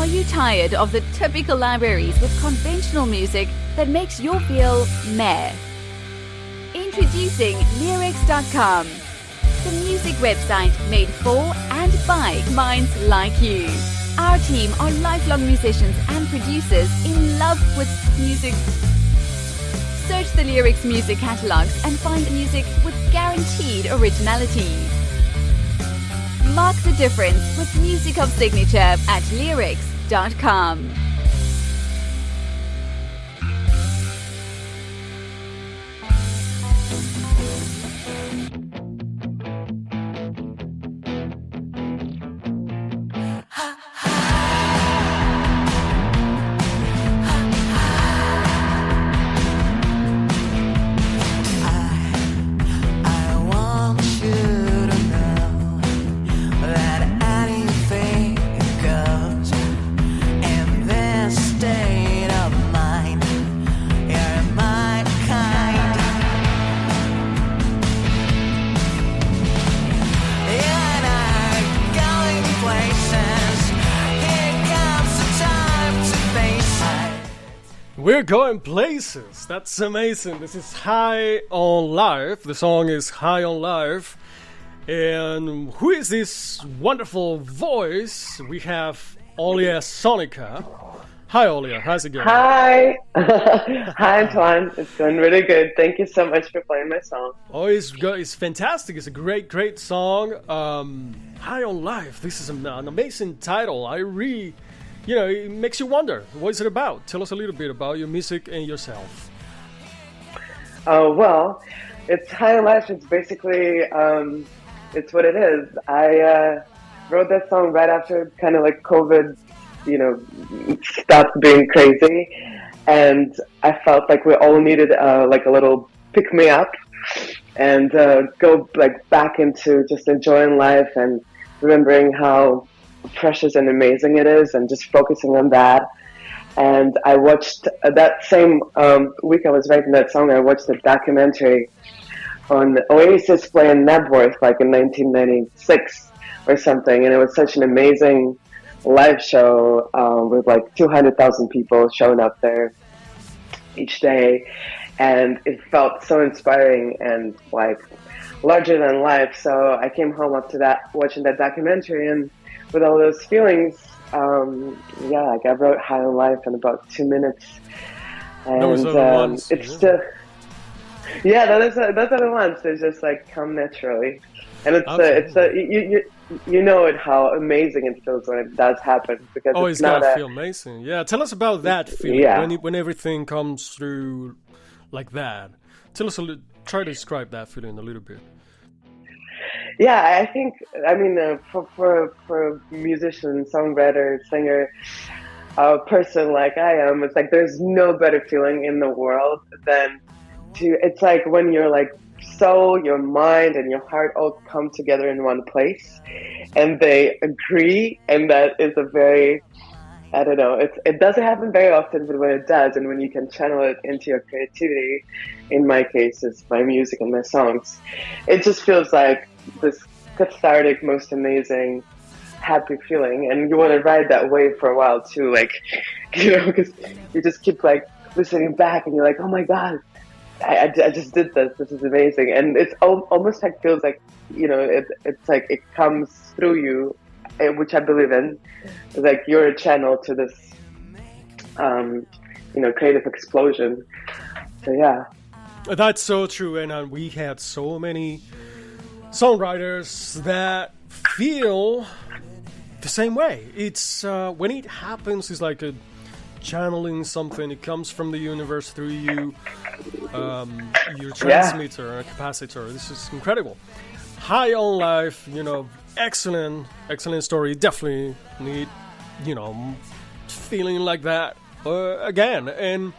you tired of the typical libraries with conventional music that makes you feel meh? Introducing Leerecs.com, the music website made for and by minds like you. Our team are lifelong musicians and producers in love with music. Search the Leerecs music catalogs and find music with guaranteed originality. Mark the difference with music of signature at Leerecs.com. We're going places. That's amazing. This is High on Life. The song is High on Life. And who is this wonderful voice? We have Olya Sonica. Hi, Olya. How's it going? Hi. Hi, Antoine. It's going really good. Thank you so much for playing my song. Oh, it's fantastic. It's a great song. High on Life. This is an amazing title. It makes you wonder, what is it about? Tell us a little bit about your music and yourself. Well, it's High on Life. It's basically, it's what it is. I wrote that song right after kind of like COVID, stopped being crazy. And I felt like we all needed like a little pick-me-up and go like back into just enjoying life and remembering how precious and amazing it is, and just focusing on that. And I watched that same week I was writing that song, I watched a documentary on Oasis playing Knebworth like in 1996 or something, and it was such an amazing live show with like 200,000 people showing up there each day, and it felt so inspiring and like larger than life. So I came home after that watching that documentary, and with all those feelings, I wrote High on Life in about 2 minutes, and it's still, those are the ones that just like come naturally, and you know it how amazing it feels when it does happen, because it's gotta feel amazing. Yeah, tell us about that feeling when everything comes through like that. Tell us try to describe that feeling a little bit. Yeah, for a musician, songwriter, singer, person like I am, it's like there's no better feeling in the world than it's like when you're like soul, your mind, and your heart all come together in one place, and they agree, and that is a very, I don't know, it doesn't happen very often, but when it does, and when you can channel it into your creativity, in my case, it's my music and my songs, it just feels like this cathartic, most amazing, happy feeling, and you want to ride that wave for a while too, like, because you just keep like listening back, and you're like, oh my god, I just did this is amazing, and it's almost like feels like, it's like it comes through you, which I believe in. It's like you're a channel to this, creative explosion. So yeah. That's so true, and we had so many songwriters that feel the same way. It's when it happens, it's like a channeling something. It comes from the universe through you, your transmitter, capacitor. This is incredible. High on Life, excellent story. Definitely need, feeling like that again. And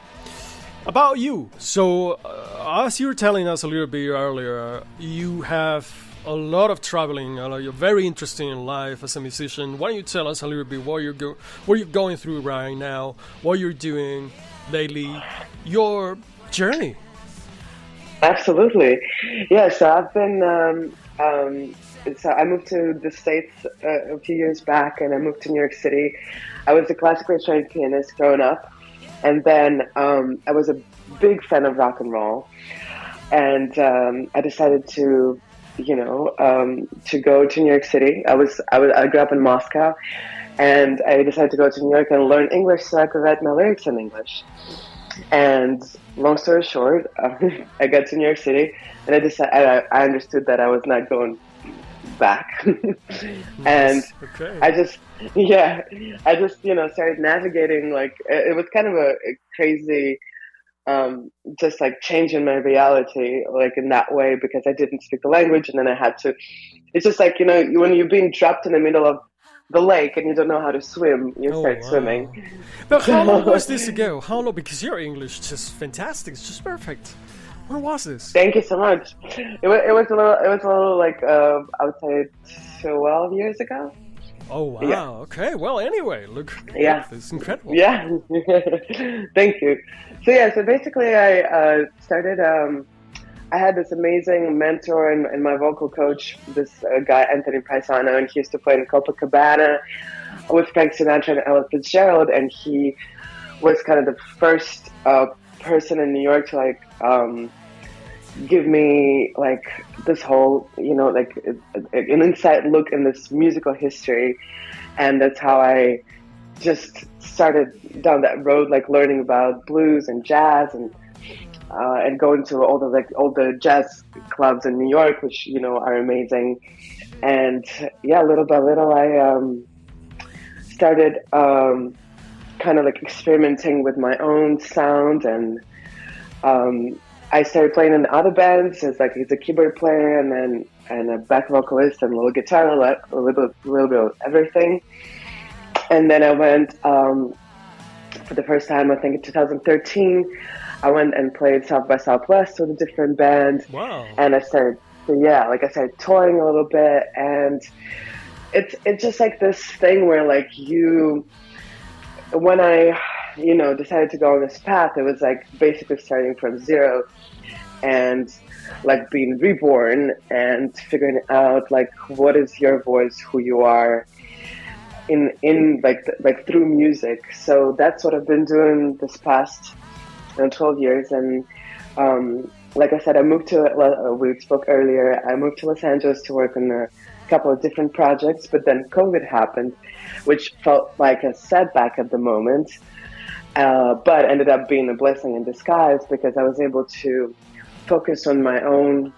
about you, so as you were telling us a little bit earlier, you have a lot of traveling. You're very interesting in life as a musician. Why don't you tell us a little bit what you're going through right now, what you're doing lately, your journey? Absolutely, yeah. So I've been so I moved to the States a few years back, and I moved to New York City. I was a classically trained pianist growing up, and then I was a big fan of rock and roll, and I decided to, to go to New York City. I grew up in Moscow, and I decided to go to New York and learn English so I could write my lyrics in English. And long story short, I got to New York City, and I understood that I was not going back. And okay. I just started navigating. Like, it was kind of a crazy, just like changing my reality, like in that way, because I didn't speak the language, and then I had to. It's just like, when you're being dropped in the middle of the lake and you don't know how to swim, you start swimming. But how long was this ago? How long? Because your English is just fantastic. It's just perfect. When was this? Thank you so much. It was a little like I would say 12 years ago. Oh wow! Yeah. Okay. Well, anyway, look. Yeah. This is incredible. Yeah. Thank you. So basically, I started. I had this amazing mentor and my vocal coach, this guy Anthony Paisano, and he used to play in Copacabana with Frank Sinatra and Ella Fitzgerald, and he was kind of the first person in New York to like give me like this whole, like an inside look in this musical history, and that's how I just started down that road, like learning about blues and jazz and going to all the jazz clubs in New York, which are amazing. And yeah, little by little, I started kind of like experimenting with my own sound, and I started playing in other bands as a keyboard player and a back vocalist and a little guitar, a little bit of everything. And then I went for the first time, I think in 2013. I went and played South by Southwest with a different band. Wow. And I started touring a little bit, and it's just like this thing where like when I, decided to go on this path, it was like basically starting from zero and like being reborn and figuring out like what is your voice, who you are in like through music. So that's what I've been doing this past 12 years. And like I said, I moved to, we spoke earlier, I moved to Los Angeles to work on a couple of different projects, but then COVID happened, which felt like a setback at the moment, but ended up being a blessing in disguise, because I was able to focus on my own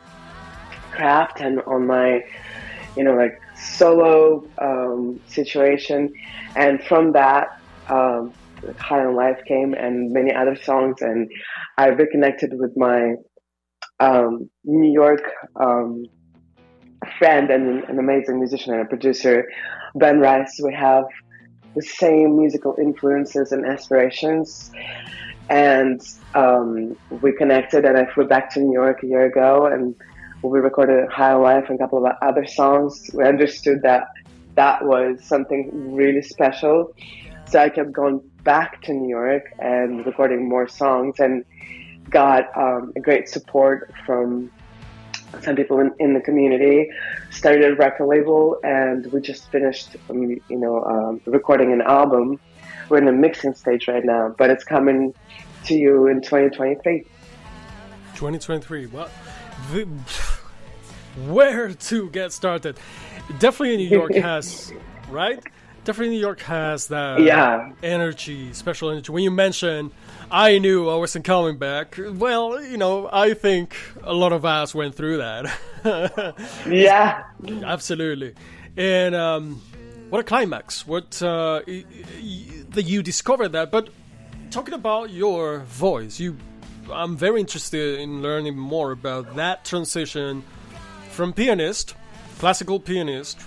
craft and on my, like solo situation. And from that, High on Life came, and many other songs, and I reconnected with my New York friend and an amazing musician and a producer, Ben Rice. We have the same musical influences and aspirations, and we connected, and I flew back to New York a year ago, and we recorded High on Life and a couple of other songs. We understood that was something really special, so I kept going back to New York and recording more songs, and got a great support from some people in the community. Started a record label, and we just finished recording an album. We're in the mixing stage right now, but it's coming to you in 2023. 2023. What? Where to get started? Definitely New York has, right? Definitely New York has that energy, special energy. When you mentioned, I knew I wasn't coming back. Well, I think a lot of us went through that. Yeah. Absolutely. And what a climax. What that you discovered that. But talking about your voice, I'm very interested in learning more about that transition from pianist, classical pianist,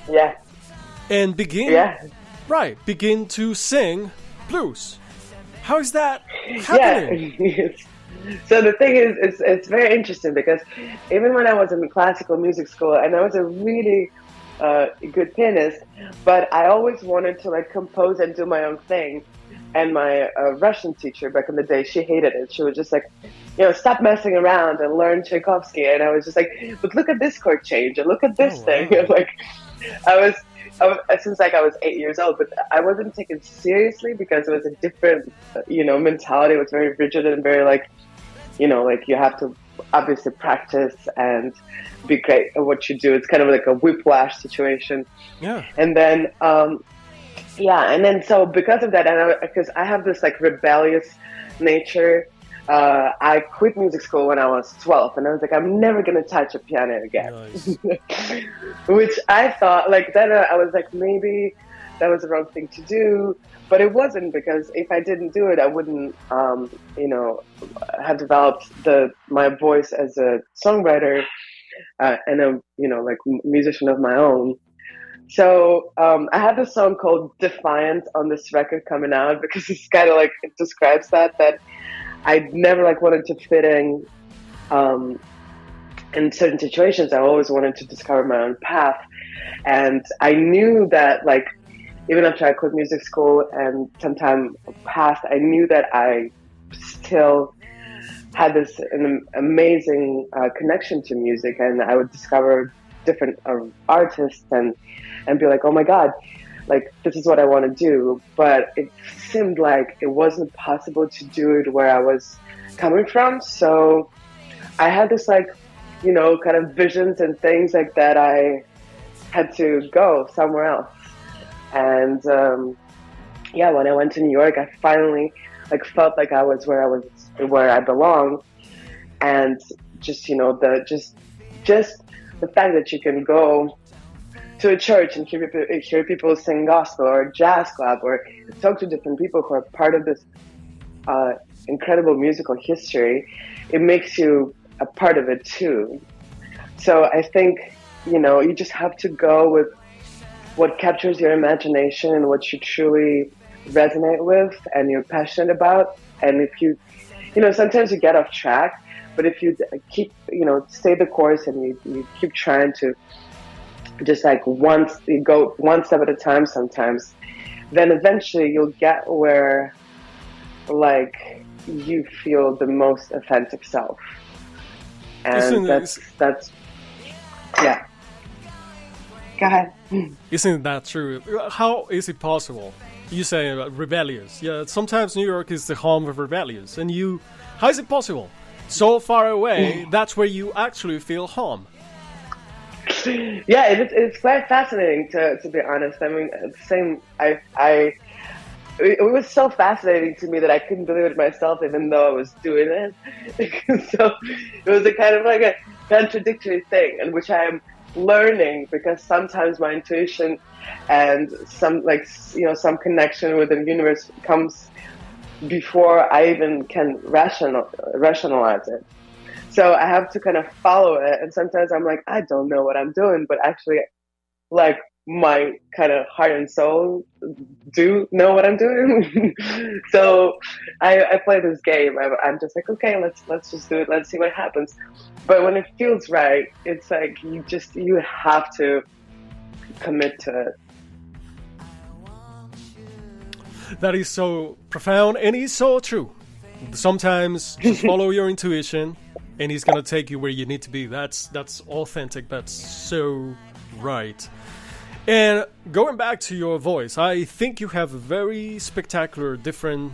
and begin to sing blues. How is that happening? Yeah. So the thing is, it's very interesting, because even when I was in classical music school, and I was a really good pianist, but I always wanted to like compose and do my own thing. And my Russian teacher back in the day, she hated it. She was just like, stop messing around and learn Tchaikovsky. And I was just like, but look at this chord change and look at this thing. Wow. Like, I was since like I was 8 years old, but I wasn't taken seriously because it was a different, mentality. It was very rigid and very like, like you have to obviously practice and be great at what you do. It's kind of like a whiplash situation. Yeah. And then, so because of that, and because I have this like rebellious nature, I quit music school when I was 12, and I was like, I'm never gonna touch a piano again. Nice. Which I thought, like, then I was like, maybe that was the wrong thing to do, but it wasn't, because if I didn't do it, I wouldn't, have developed my voice as a songwriter and a, like musician of my own. So I have a song called Defiant on this record coming out, because it's kind of like, it describes that I never like wanted to fit in certain situations. I always wanted to discover my own path. And I knew that, like, even after I quit music school and some time passed, I knew that I still had an amazing connection to music, and I would discover different artists and be like, oh my God, like, this is what I want to do. But it seemed like it wasn't possible to do it where I was coming from. So I had this, like, kind of visions and things like that. I had to go somewhere else. And when I went to New York, I finally like felt like I was where I belong. And just, just the fact that you can go to a church and hear people sing gospel or jazz club, or talk to different people who are part of this incredible musical history, it makes you a part of it too. So I think, you just have to go with what captures your imagination and what you truly resonate with and you're passionate about. And if you, sometimes you get off track, but if you keep, stay the course and you keep trying to just like you go one step at a time sometimes, then eventually you'll get where, like, you feel the most authentic self. And that's yeah. Go ahead. Isn't that true? How is it possible? You say rebellious. Yeah, sometimes New York is the home of rebellious. And how is it possible? So far away, that's where you actually feel home. Yeah, it's quite fascinating to be honest. I mean, it was so fascinating to me that I couldn't believe it myself, even though I was doing it. So it was a kind of like a contradictory thing, in which I am learning, because sometimes my intuition and some connection with the universe comes before I even can rationalize it. So I have to kind of follow it, and sometimes I'm like, I don't know what I'm doing, but actually, like, my kind of heart and soul do know what I'm doing. So I play this game. I'm just like, okay, let's just do it. Let's see what happens. But when it feels right, it's like you have to commit to it. That is so profound, and it's so true. Sometimes just follow your intuition, and it's gonna take you where you need to be. That's authentic. That's so right. And going back to your voice, I think you have a very spectacular, different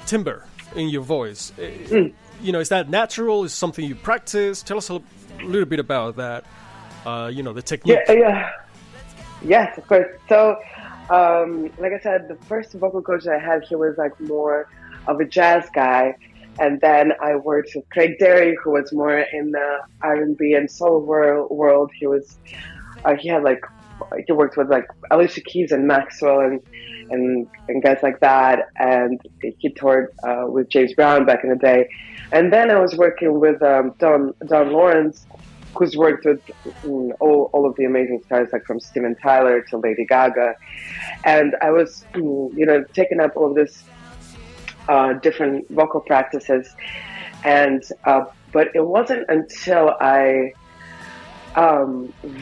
timbre in your voice. Is that natural? Is something you practice? Tell us a little bit about that. The technique. Yeah. Yes, of course. So, like I said, the first vocal coach I had, he was like more of a jazz guy. And then I worked with Craig Derry, who was more in the R&B and soul world. He worked with like Alicia Keys and Maxwell and guys like that. And he toured with James Brown back in the day. And then I was working with Don Lawrence, who's worked with all of the amazing stars, like from Steven Tyler to Lady Gaga. And I was, taking up all of this different vocal practices, and but it wasn't until I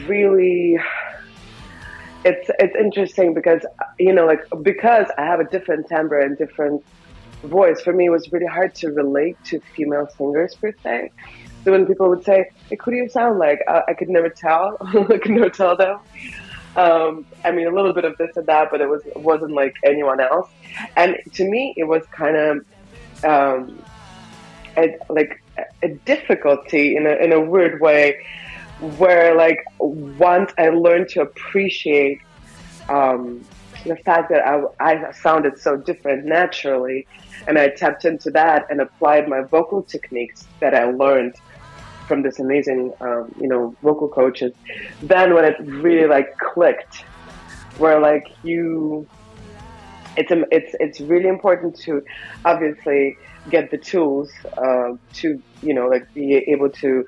really it's interesting because like because I have a different timbre and different voice. For me, it was really hard to relate to female singers per se. So when people would say, "Hey, who do you sound like?" I could never tell. I could never tell them. I mean, a little bit of this and that, but it wasn't like anyone else. And to me, it was kind of a difficulty in a weird way, where like once I learned to appreciate the fact that I sounded so different naturally, and I tapped into that and applied my vocal techniques that I learned from this amazing vocal coaches. Then when it really like clicked, where like it's really important to obviously get the tools to like be able to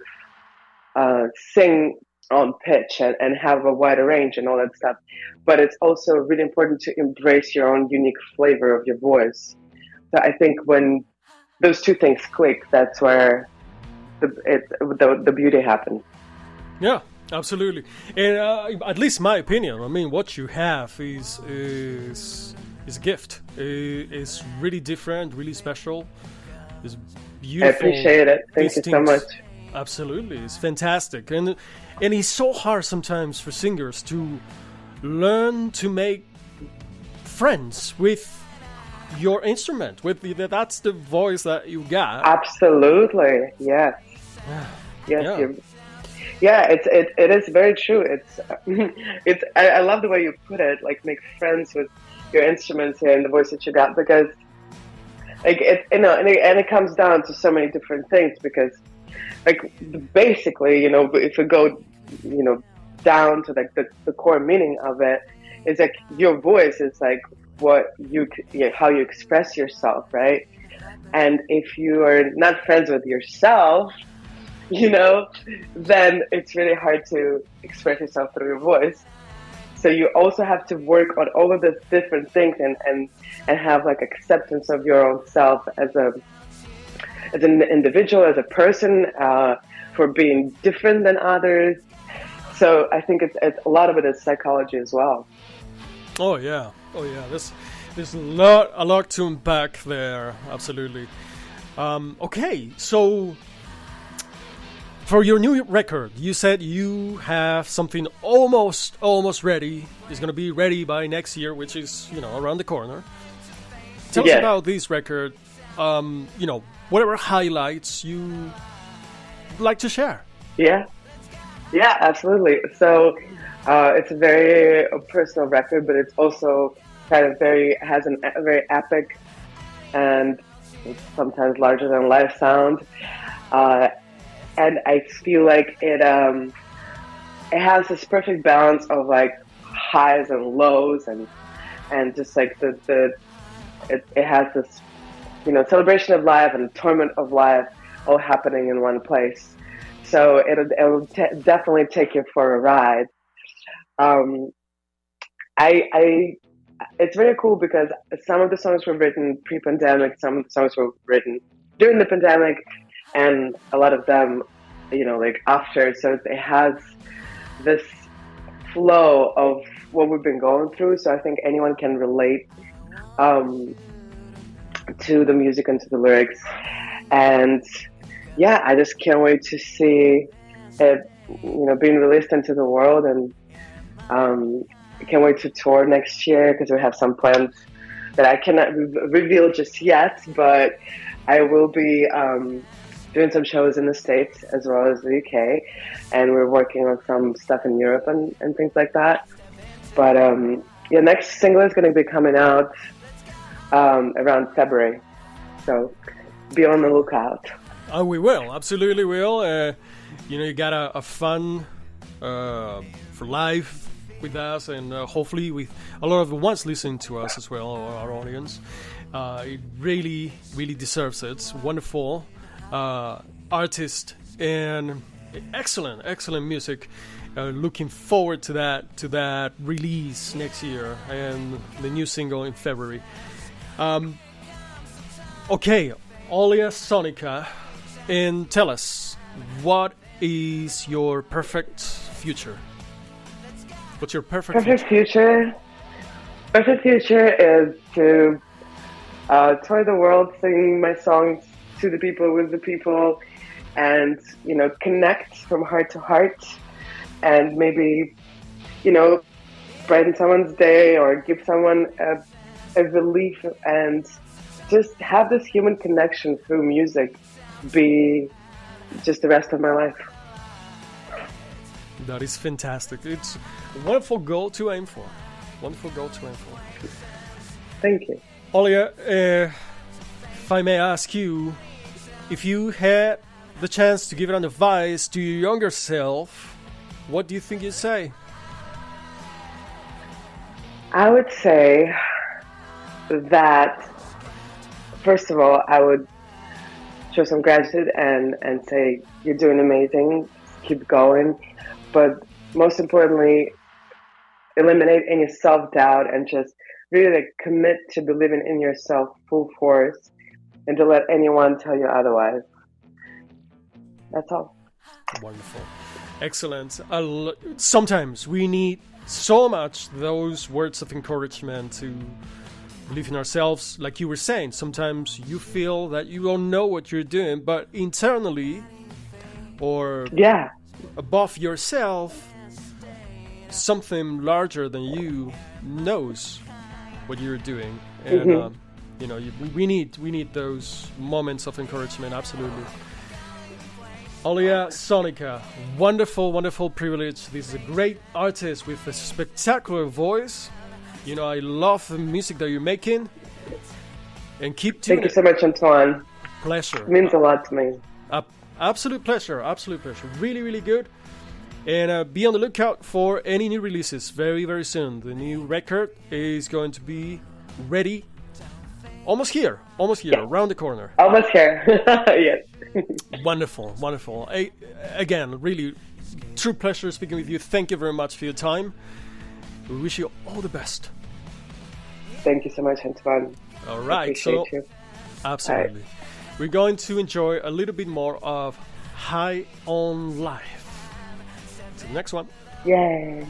sing on pitch and have a wider range and all that stuff. But it's also really important to embrace your own unique flavor of your voice. So I think when those two things click, that's where the beauty happens. Yeah, absolutely. And at least my opinion, I mean, what you have is a gift. It's really different, really special. It's beautiful. I appreciate it. Thank you so much. Absolutely, it's fantastic. And it's so hard sometimes for singers to learn to make friends with your instrument, that's the voice that you got. Absolutely, yes. Yes, yeah. It is very true. It's I love the way you put it. Like, make friends with your instruments and the voice that you got, because like and it comes down to so many different things. Because like basically, if we go down to like the core meaning of it, is like your voice is like how you express yourself, right? And if you are not friends with yourself, then it's really hard to express yourself through your voice. So you also have to work on all of these different things and have like acceptance of your own self as an individual, as a person, for being different than others. So I think it's a lot of it is psychology as well. Oh yeah. There's a lot to unpack there. Absolutely. Okay, so for your new record, you said you have something almost ready. It's going to be ready by next year, which is around the corner. Tell us about this record. Whatever highlights you like to share. Yeah, absolutely. So it's a very personal record, but it's also kind of has a very epic and sometimes larger than life sound. And I feel like it has this perfect balance of like highs and lows and just like it has this celebration of life and torment of life all happening in one place. So it'll definitely take you for a ride. It's very cool because some of the songs were written pre-pandemic, some of the songs were written during the pandemic, and a lot of them, like after. So it has this flow of what we've been going through. So I think anyone can relate to the music and to the lyrics. And yeah, I just can't wait to see it, being released into the world. And I can't wait to tour next year because we have some plans that I cannot reveal just yet, but I will be doing some shows in the States as well as the UK, and we're working on some stuff in Europe and things like that. But next single is going to be coming out around February, so be on the lookout. Oh, we will, absolutely will. You got a fun for live with us, and hopefully with a lot of the ones listening to us as well, our audience. It really deserves it. It's wonderful artist and excellent music. Looking forward to that release next year and the new single in February. Okay, Olya Sonica, and tell us, what is your perfect future? What's your perfect future? Perfect future is to tour the world, sing my songs to the people, with the people, and, connect from heart to heart, and maybe, brighten someone's day or give someone a relief, and just have this human connection through music be just the rest of my life. That is fantastic. It's a wonderful goal to aim for. Thank you. Olya, if I may ask you, if you had the chance to give an advice to your younger self, what do you think you'd say? I would say that, first of all, I would show some gratitude and say, you're doing amazing, keep going. But most importantly, eliminate any self-doubt and just really commit to believing in yourself full force, and to let anyone tell you otherwise. That's all. Wonderful. Excellent. Sometimes we need so much those words of encouragement to believe in ourselves. Like you were saying, sometimes you feel that you don't know what you're doing, but internally or above yourself, something larger than you knows what you're doing. And we need those moments of encouragement. Absolutely. Olya Sonica, wonderful privilege. This is a great artist with a spectacular voice. I love the music that you're making, and keep doing it. Thank you so much, Antoine. Pleasure. It means a lot to me. Absolute pleasure. Really good. And be on the lookout for any new releases very, very soon. The new record is going to be ready almost here, around the corner. Almost here. Yes. Wonderful. Again, really true pleasure speaking with you. Thank you very much for your time. We wish you all the best. Thank you so much, Antoine. All right. Appreciate you. Absolutely. Right. We're going to enjoy a little bit more of High on Life. To the next one. Yay.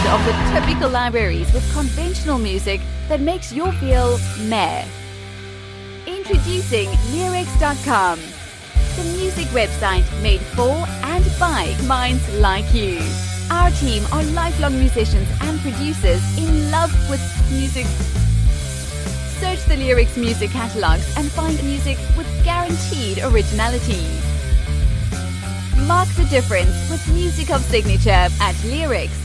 Of the typical libraries with conventional music that makes you feel meh. Introducing Leerecs.com, the music website made for and by minds like you. Our team are lifelong musicians and producers in love with music. Search the Leerecs music catalogs and find music with guaranteed originality. Mark the difference with music of signature at Leerecs.com.